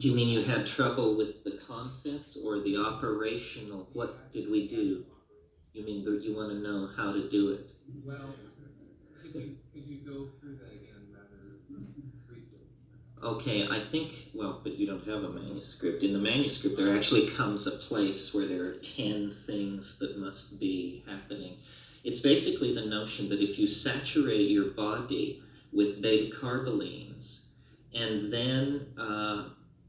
Do you mean you had trouble with the concepts or the operational? What did we do? You mean that you want to know how to do it? Well, could you go through that again rather briefly? Okay, I think, well, but you don't have a manuscript. In the manuscript, there actually comes a place where there are 10 things that must be happening. It's basically the notion that if you saturate your body with beta carbolines, and then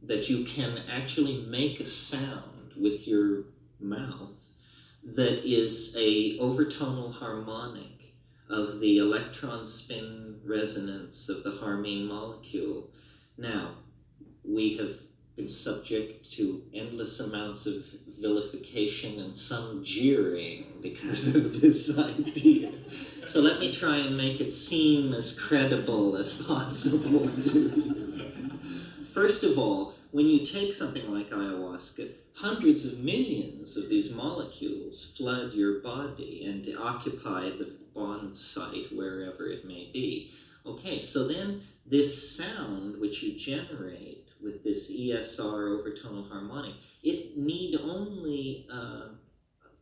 that you can actually make a sound with your mouth that is a overtonal harmonic of the electron spin resonance of the harmine molecule. Now, we have been subject to endless amounts of vilification and some jeering because of this idea. So let me try and make it seem as credible as possible to you. First of all, when you take something like ayahuasca, hundreds of millions of these molecules flood your body and occupy the bond site wherever it may be. Okay, so then this sound which you generate with this ESR overtonal harmonic, it need only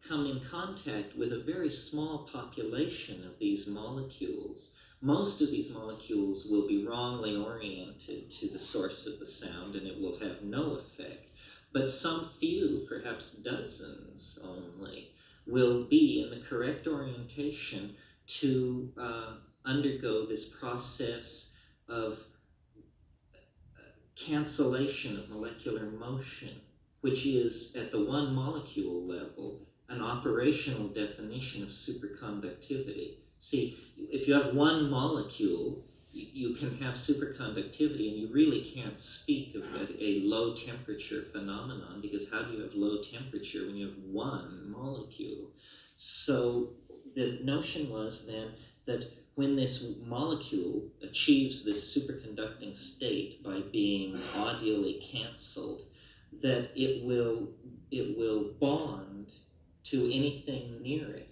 come in contact with a very small population of these molecules. Most of these molecules will be wrongly oriented to the source of the sound and it will have no effect. But some few, perhaps dozens only, will be in the correct orientation to undergo this process of cancellation of molecular motion, which is at the one molecule level an operational definition of superconductivity. See, if you have one molecule, you can have superconductivity, and you really can't speak of a low temperature phenomenon, because how do you have low temperature when you have one molecule? So the notion was then that when this molecule achieves this superconducting state by being audially canceled, that it will bond to anything near it.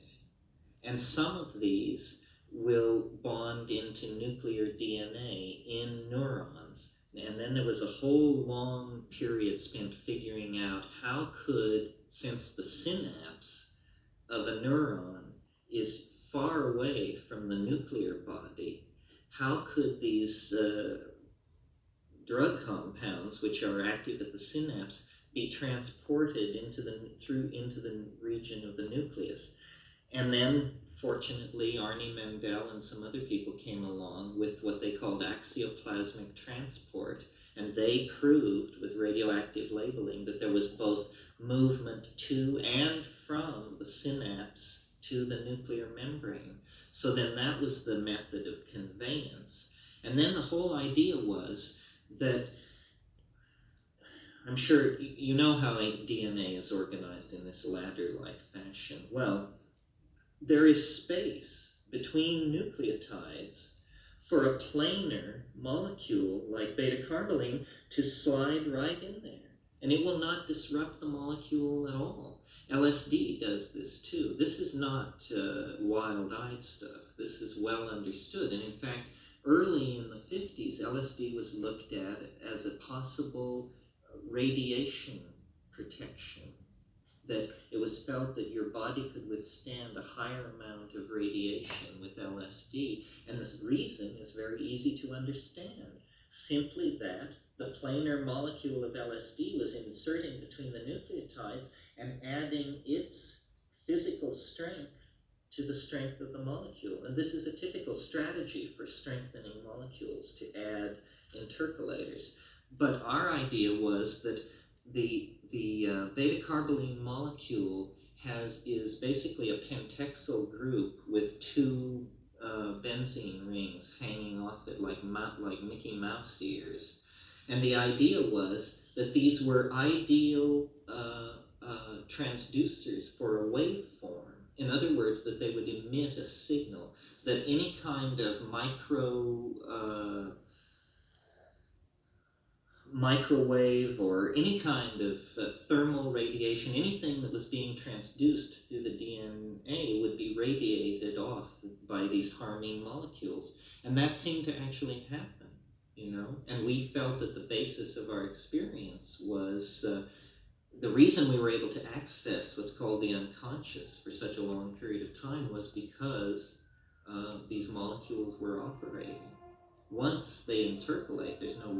And some of these will bond into nuclear DNA in neurons. And then there was a whole long period spent figuring out how could, since the synapse of a neuron is far away from the nuclear body, how could these drug compounds, which are active at the synapse, be transported into the region of the nucleus? And then, fortunately, Arnie Mandel and some other people came along with what they called axioplasmic transport, and they proved with radioactive labeling that there was both movement to and from the synapse to the nuclear membrane. So then that was the method of conveyance. And then the whole idea was that, I'm sure you know how DNA is organized in this ladder-like fashion. Well, there is space between nucleotides for a planar molecule like beta-carboline to slide right in there. And it will not disrupt the molecule at all. LSD does this too. This is not wild-eyed stuff. This is well understood. And in fact, early in the 50s, LSD was looked at as a possible radiation protection, that it was felt that your body could withstand a higher amount of radiation with LSD. And the reason is very easy to understand. Simply that the planar molecule of LSD was inserting between the nucleotides and adding its physical strength to the strength of the molecule. And this is a typical strategy for strengthening molecules, to add intercalators. But our idea was that the beta-carboline molecule is basically a pentexyl group with two benzene rings hanging off it like Mickey Mouse ears. And the idea was that these were ideal transducers for a waveform. In other words, that they would emit a signal, that any kind of microwave or any kind of thermal radiation, anything that was being transduced through the DNA would be radiated off by these harmine molecules. And that seemed to actually happen you know? And we felt that the basis of our experience was the reason we were able to access what's called the unconscious for such a long period of time was because these molecules were operating. Once they intercalate, there's no